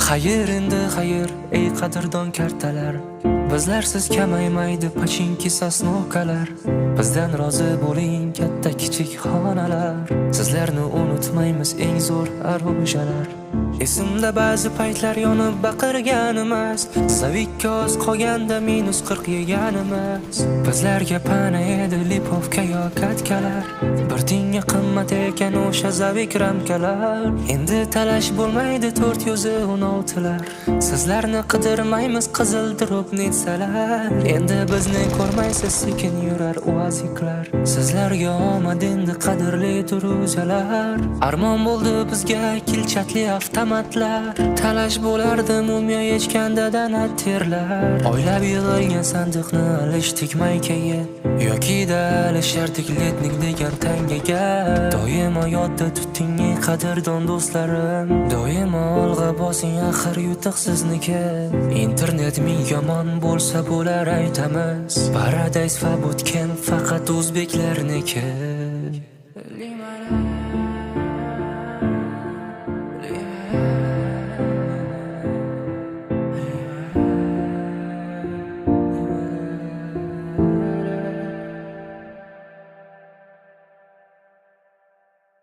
Xayr endi xayr, ey qadrdon kartalar. Bizlarsiz kamaymaydi pachinki sosnovkalar. Bizdan rozi bo'ling katta kichik xonalar. Sizlarni unutmaymiz eng zo'r arojalar. Esimda ba'zi paytlar yonib baqirganimiz, Savikka oz qolganda -40 yeganimiz. Bizlarga pana edi lipovka yo katkalar. Bir tinga qimmat ekan o'sha Zavik ramkalar. Endi talash bo'lmaydi 416lar. Sizlarni qidirmaymiz qizil drop netsalar. Endi bizni ko'rmaysiz sekin yurar uaziklar. Sizlarga omad endi qadrli turujalar. Armon bo'ldi bizga kilchatli avtomatlar. Talash bo'lardi mumyo yechganda danat terlar. Oylab yig'ilgan sandiqni alishdik maykaga yoki da alishardik letnik degan tangaga. Doimo yodda tuting ey qadrdon do'stlarim. Doimo olg'a bosing axir yutuq sizniki. Internet ming yomon bo'lsa bo'lar aytamiz. Paradise va bootcamp faqat o'zbeklarniki.